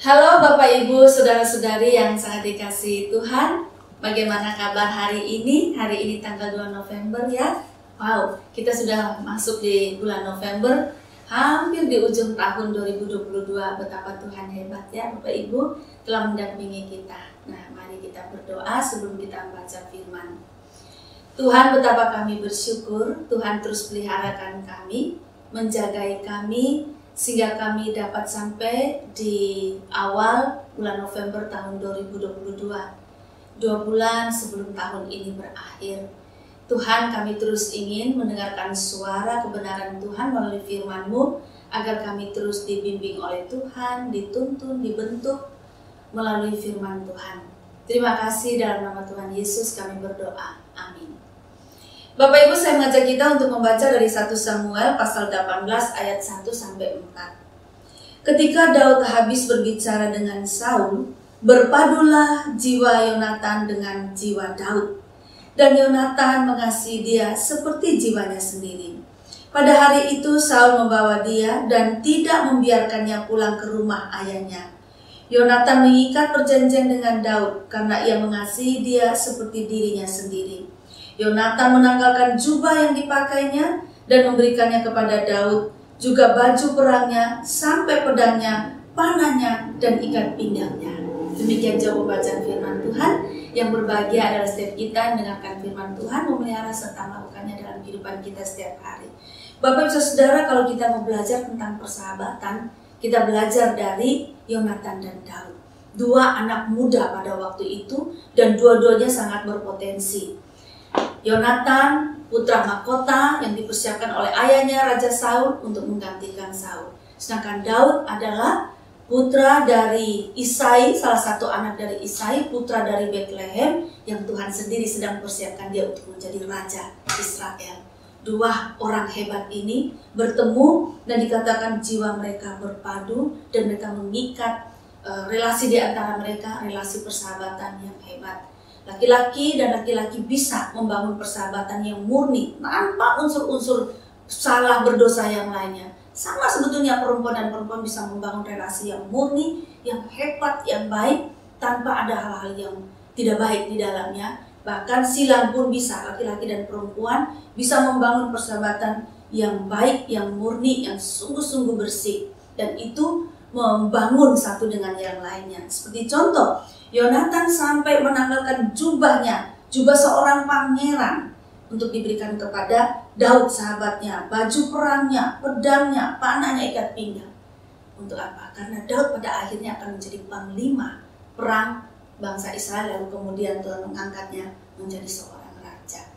Halo Bapak Ibu, Saudara-saudari yang sangat dikasihi Tuhan. Bagaimana kabar hari ini? Hari ini tanggal 2 November ya. Wow, kita sudah masuk di bulan November, hampir di ujung tahun 2022. Betapa Tuhan hebat ya Bapak Ibu telah mendampingi kita. Nah, mari kita berdoa sebelum kita membaca firman. Tuhan, betapa kami bersyukur Tuhan terus peliharakan kami, menjagai kami, sehingga kami dapat sampai di awal bulan November tahun 2022. 2 bulan sebelum tahun ini berakhir. Tuhan, kami terus ingin mendengarkan suara kebenaran Tuhan melalui firman-Mu, agar kami terus dibimbing oleh Tuhan, dituntun, dibentuk melalui firman Tuhan. Terima kasih, dalam nama Tuhan Yesus kami berdoa. Amin. Bapak Ibu, saya mengajak kita untuk membaca dari 1 Samuel pasal 18 ayat 1-4. Ketika Daud habis berbicara dengan Saul, berpadulah jiwa Yonatan dengan jiwa Daud, dan Yonatan mengasihi dia seperti jiwanya sendiri. Pada hari itu Saul membawa dia dan tidak membiarkannya pulang ke rumah ayahnya. Yonatan mengikat perjanjian dengan Daud karena ia mengasihi dia seperti dirinya sendiri. Yonatan menanggalkan jubah yang dipakainya dan memberikannya kepada Daud, juga baju perangnya, sampai pedangnya, panahnya, dan ikat pinggangnya. Demikian jauh pembacaan firman Tuhan. Yang berbahagia adalah setiap kita yang mendengarkan firman Tuhan, memelihara serta melakukannya dalam kehidupan kita setiap hari. Bapak Ibu Saudara, kalau kita mau belajar tentang persahabatan, kita belajar dari Yonatan dan Daud. 2 anak muda pada waktu itu, dan dua-duanya sangat berpotensi. Yonatan, putra mahkota yang dipersiapkan oleh ayahnya Raja Saul untuk menggantikan Saul. Sedangkan Daud adalah putra dari Isai, salah satu anak dari Isai, putra dari Bethlehem, yang Tuhan sendiri sedang persiapkan dia untuk menjadi Raja Israel. 2 orang hebat ini bertemu dan dikatakan jiwa mereka berpadu dan mereka mengikat relasi di antara mereka, relasi persahabatan yang hebat. Laki-laki dan laki-laki bisa membangun persahabatan yang murni tanpa unsur-unsur salah berdosa yang lainnya. Sama sebetulnya perempuan dan perempuan bisa membangun relasi yang murni, yang hebat, yang baik, tanpa ada hal-hal yang tidak baik di dalamnya. Bahkan silang pun bisa, laki-laki dan perempuan bisa membangun persahabatan yang baik, yang murni, yang sungguh-sungguh bersih. Dan itu membangun satu dengan yang lainnya. Seperti contoh, Yonatan sampai menanggalkan jubahnya, jubah seorang pangeran, untuk diberikan kepada Daud sahabatnya, baju perangnya, pedangnya, panahnya, ikat pinggang. Untuk apa? Karena Daud pada akhirnya akan menjadi panglima perang bangsa Israel, lalu kemudian Tuhan mengangkatnya menjadi seorang raja.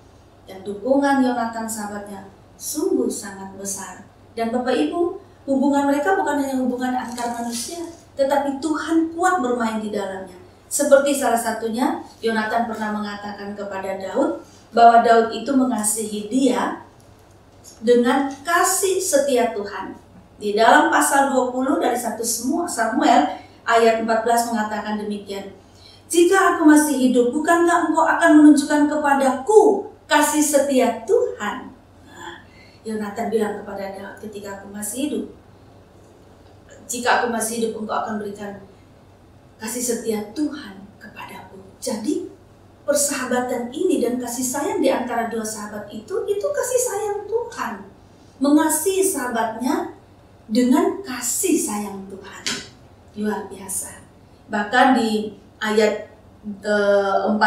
Dan dukungan Yonatan sahabatnya sungguh sangat besar. Dan Bapak Ibu, hubungan mereka bukan hanya hubungan antar manusia, tetapi Tuhan kuat bermain di dalamnya. Seperti salah satunya, Yonatan pernah mengatakan kepada Daud bahwa Daud itu mengasihi dia dengan kasih setia Tuhan. Di dalam pasal 20 dari 1 Samuel ayat 14 mengatakan demikian. Jika aku masih hidup, bukankah engkau akan menunjukkan kepadaku kasih setia Tuhan? Nah, Yonatan bilang kepada Daud, ketika aku masih hidup, jika aku masih hidup, engkau akan berikan kasih setia Tuhan kepadaku. Jadi persahabatan ini dan kasih sayang di antara 2 sahabat itu kasih sayang Tuhan. Mengasihi sahabatnya dengan kasih sayang Tuhan. Luar biasa. Bahkan di ayat 42,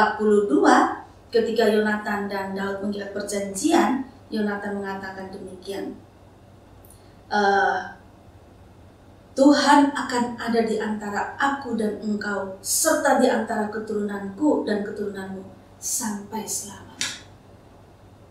ketika Yonatan dan Daud mengikat perjanjian, Yonatan mengatakan demikian. Tuhan akan ada di antara aku dan engkau, serta di antara keturunanku dan keturunanmu sampai selamanya.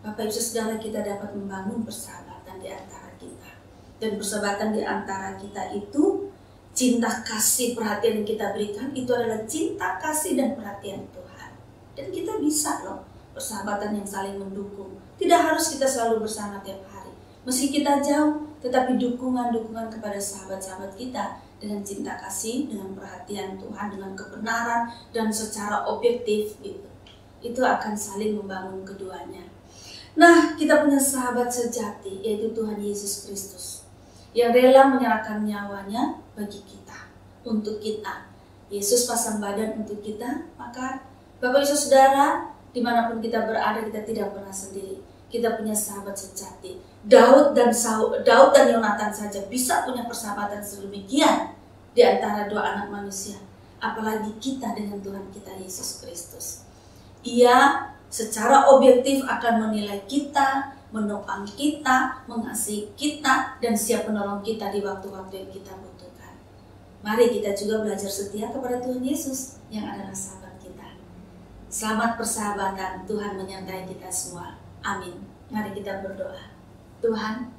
Bapak Ibu Saudara, kita dapat membangun persahabatan di antara kita. Dan persahabatan di antara kita itu, cinta kasih perhatian yang kita berikan, itu adalah cinta kasih dan perhatian Tuhan. Dan kita bisa loh, persahabatan yang saling mendukung. Tidak harus kita selalu bersama tiap hari. Meski kita jauh, tetapi dukungan-dukungan kepada sahabat-sahabat kita dengan cinta kasih, dengan perhatian Tuhan, dengan kebenaran, dan secara objektif gitu. Itu akan saling membangun keduanya. Nah, kita punya sahabat sejati, yaitu Tuhan Yesus Kristus, yang rela menyerahkan nyawanya bagi kita. untuk kita. Yesus pasang badan untuk kita, maka Bapak Ibu Saudara, dimanapun kita berada, kita tidak pernah sendiri. Kita punya sahabat sejati. Daud dan Yonatan saja bisa punya persahabatan sedemikian di antara dua anak manusia. Apalagi kita dengan Tuhan kita Yesus Kristus. Ia secara objektif akan menilai kita, menopang kita, mengasihi kita, dan siap menolong kita di waktu-waktu yang kita butuhkan. Mari kita juga belajar setia kepada Tuhan Yesus yang adalah sahabat kita. Selamat persahabatan, Tuhan menyertai kita semua. Amin. Mari kita berdoa. Tuhan,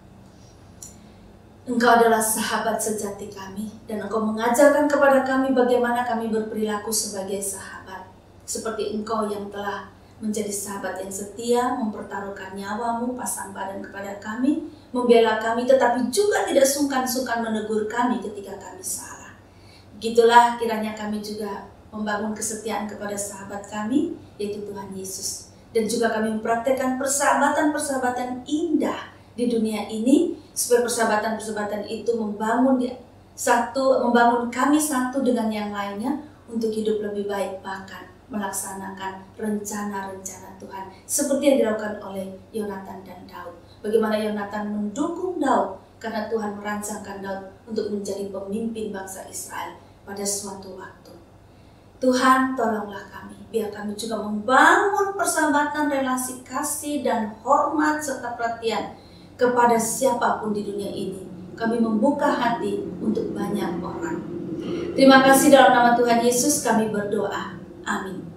Engkau adalah sahabat sejati kami, dan Engkau mengajarkan kepada kami bagaimana kami berperilaku sebagai sahabat. Seperti Engkau yang telah menjadi sahabat yang setia, mempertaruhkan nyawamu, pasang badan kepada kami, membela kami, tetapi juga tidak sungkan-sungkan menegur kami ketika kami salah. Begitulah kiranya kami juga membangun kesetiaan kepada sahabat kami, yaitu Tuhan Yesus. Dan juga kami mempraktekkan persahabatan-persahabatan indah di dunia ini, supaya persahabatan-persahabatan itu membangun kami satu dengan yang lainnya untuk hidup lebih baik, bahkan melaksanakan rencana-rencana Tuhan seperti yang dilakukan oleh Yonatan dan Daud. Bagaimana Yonatan mendukung Daud karena Tuhan merancangkan Daud untuk menjadi pemimpin bangsa Israel pada suatu waktu. Tuhan, tolonglah kami, biar kami juga membangun persahabatan, relasi kasih dan hormat serta perhatian kepada siapapun di dunia ini. Kami membuka hati untuk banyak orang. Terima kasih, dalam nama Tuhan Yesus kami berdoa. Amin.